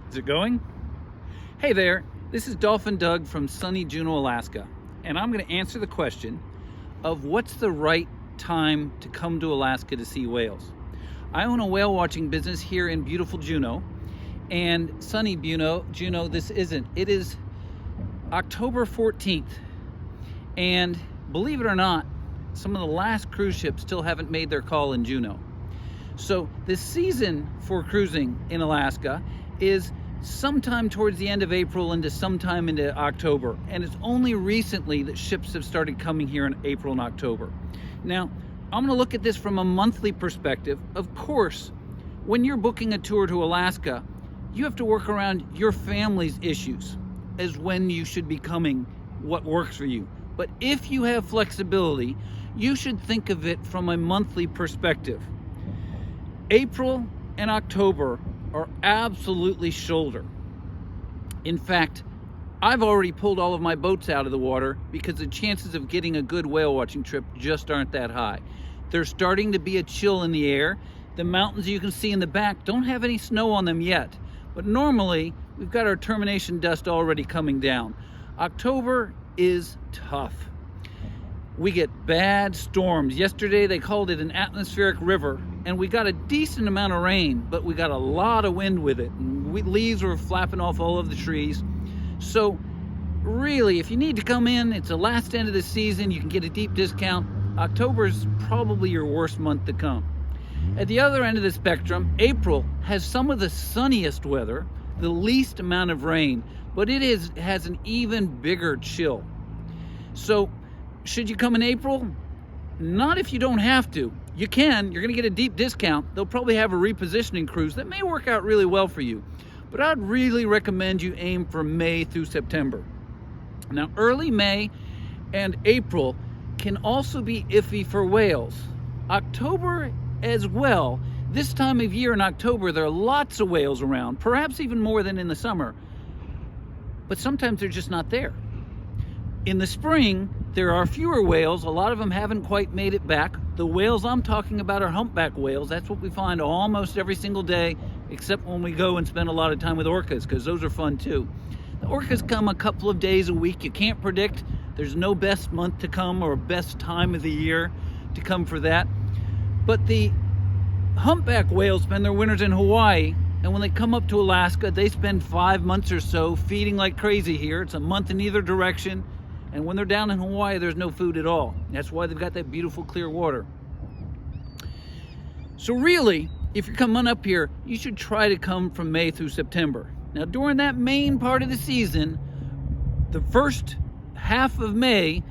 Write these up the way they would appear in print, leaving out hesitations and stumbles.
Is it going? Hey there, this is Dolphin Doug from sunny Juneau, Alaska, and I'm going to answer the question of what's the right time to come to Alaska to see whales. I own a whale watching business here in beautiful Juneau, and sunny Juneau, this isn't. It is October 14th, and believe it or not, some of the last cruise ships still haven't made their call in Juneau. So the season for cruising in Alaska is sometime towards the end of April into sometime into October. And it's only recently that ships have started coming here in April and October. Now, I'm going to look at this from a monthly perspective. Of course, when you're booking a tour to Alaska, you have to work around your family's issues as when you should be coming, what works for you. But if you have flexibility, you should think of it from a monthly perspective. April and October are absolutely shoulder. In fact, I've already pulled all of my boats out of the water because the chances of getting a good whale watching trip just aren't that high. There's starting to be a chill in the air. The mountains you can see in the back don't have any snow on them yet, but normally we've got our termination dust already coming down. October is tough. We get bad storms. Yesterday they called it an atmospheric river, and we got a decent amount of rain, but we got a lot of wind with it. And leaves were flapping off all of the trees. So really, if you need to come in, it's the last end of the season, you can get a deep discount. October is probably your worst month to come. At the other end of the spectrum, April has some of the sunniest weather, the least amount of rain, but it has an even bigger chill. So should you come in April? Not if you don't have to. You can. You're going to get a deep discount. They'll probably have a repositioning cruise that may work out really well for you. But I'd really recommend you aim for May through September. Now, early May and April can also be iffy for whales. October as well. This time of year in October, there are lots of whales around, perhaps even more than in the summer. But sometimes they're just not there. In the spring, there are fewer whales. A lot of them haven't quite made it back. The whales I'm talking about are humpback whales. That's what we find almost every single day, except when we go and spend a lot of time with orcas, because those are fun too. The orcas come a couple of days a week. You can't predict. There's no best month to come or best time of the year to come for that. But the humpback whales spend their winters in Hawaii, and when they come up to Alaska, they spend 5 months or so feeding like crazy here. It's a month in either direction. And when they're down in Hawaii, there's no food at all. That's why they've got that beautiful clear water. So really, if you're coming up here, you should try to come from May through September. Now, during that main part of the season, the first half of May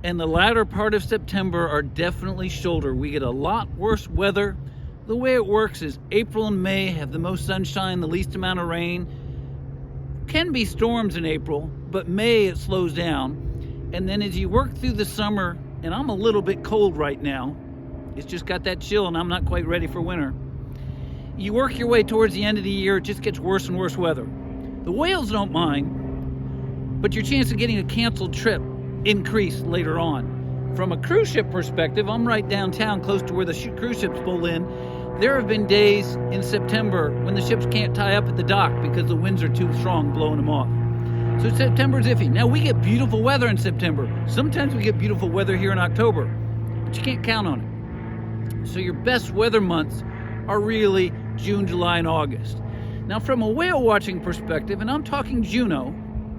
and the latter part of September are definitely shoulder. We get a lot worse weather. The way it works is April and May have the most sunshine, the least amount of rain. Can be storms in April, but May it slows down. And then as you work through the summer, and I'm a little bit cold right now, it's just got that chill and I'm not quite ready for winter. You work your way towards the end of the year, it just gets worse and worse weather. The whales don't mind, but your chance of getting a canceled trip increase later on. From a cruise ship perspective, I'm right downtown close to where the cruise ships pull in. There have been days in September when the ships can't tie up at the dock because the winds are too strong blowing them off. So September's iffy. Now, we get beautiful weather in September. Sometimes we get beautiful weather here in October, but you can't count on it. So your best weather months are really June, July, and August. Now, from a whale watching perspective, and I'm talking Juneau,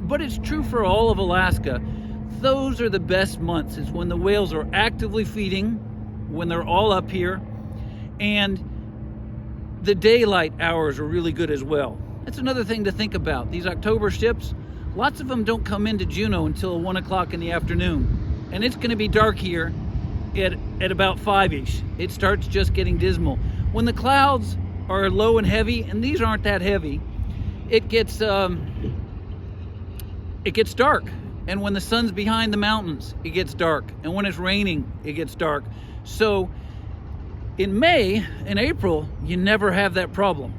but it's true for all of Alaska, those are the best months. It's when the whales are actively feeding, when they're all up here, and the daylight hours are really good as well. That's another thing to think about. These October ships, lots of them don't come into Juneau until 1 o'clock in the afternoon. And it's going to be dark here at about 5-ish. It starts just getting dismal. When the clouds are low and heavy, and these aren't that heavy, it gets dark. And when the sun's behind the mountains, it gets dark. And when it's raining, it gets dark. So in May and April, you never have that problem.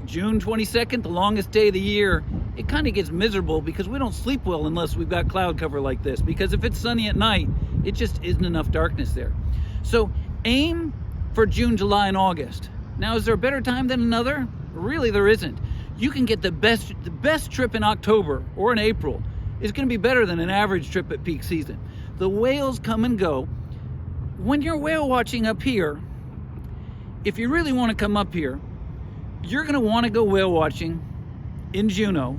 June 22nd, the longest day of the year, it kind of gets miserable because we don't sleep well unless we've got cloud cover like this. Because if it's sunny at night, it just isn't enough darkness there. So aim for June, July, and August. Now, is there a better time than another? Really, there isn't. You can get the best trip in October or in April is going to be better than an average trip at peak season. The whales come and go. When you're whale watching up here, if you really want to come up here, you're going to want to go whale watching in Juneau.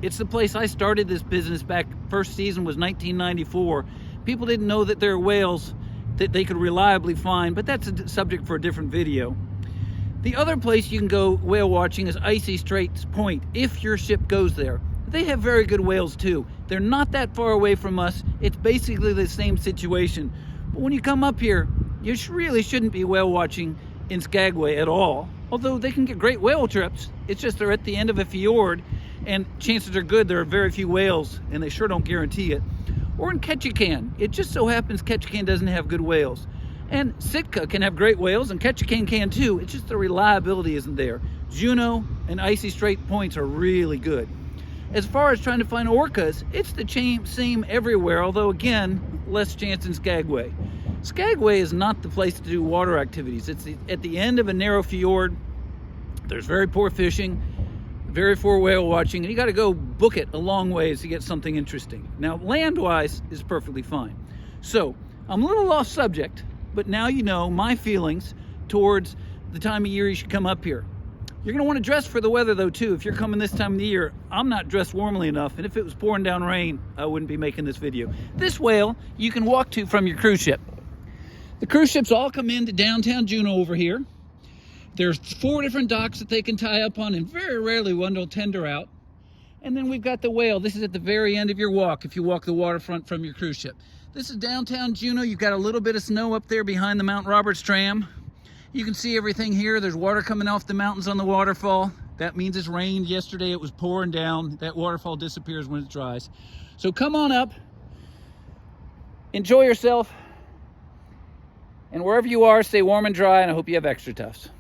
It's the place I started this business back. First season was 1994. People didn't know that there are whales that they could reliably find, but that's a subject for a different video. The other place you can go whale watching is Icy Straits Point, if your ship goes there. They have very good whales too. They're not that far away from us. It's basically the same situation. But when you come up here, you really shouldn't be whale watching in Skagway at all. Although they can get great whale trips. It's just they're at the end of a fjord, and chances are good there are very few whales, and they sure don't guarantee it. Or in Ketchikan. It just so happens Ketchikan doesn't have good whales. And Sitka can have great whales, and Ketchikan can too. It's just the reliability isn't there. Juneau and Icy Strait Points are really good. As far as trying to find orcas, it's the same everywhere, although again, less chance in Skagway. Skagway is not the place to do water activities. It's at the end of a narrow fjord. There's very poor fishing, very poor whale watching, and you got to go book it a long ways to get something interesting. Now, land-wise is perfectly fine. So, I'm a little off subject, but now you know my feelings towards the time of year you should come up here. You're going to want to dress for the weather though too. If you're coming this time of the year, I'm not dressed warmly enough, and if it was pouring down rain, I wouldn't be making this video. This whale you can walk to from your cruise ship. The cruise ships all come into downtown Juneau over here. There's 4 different docks that they can tie up on, and very rarely one will tender out. And then we've got the whale. This is at the very end of your walk if you walk the waterfront from your cruise ship. This is downtown Juneau. You've got a little bit of snow up there behind the Mount Roberts tram. You can see everything here. There's water coming off the mountains on the waterfall. That means it's rained. Yesterday it was pouring down. That waterfall disappears when it dries. So come on up, enjoy yourself, and wherever you are, stay warm and dry, and I hope you have extra tufts.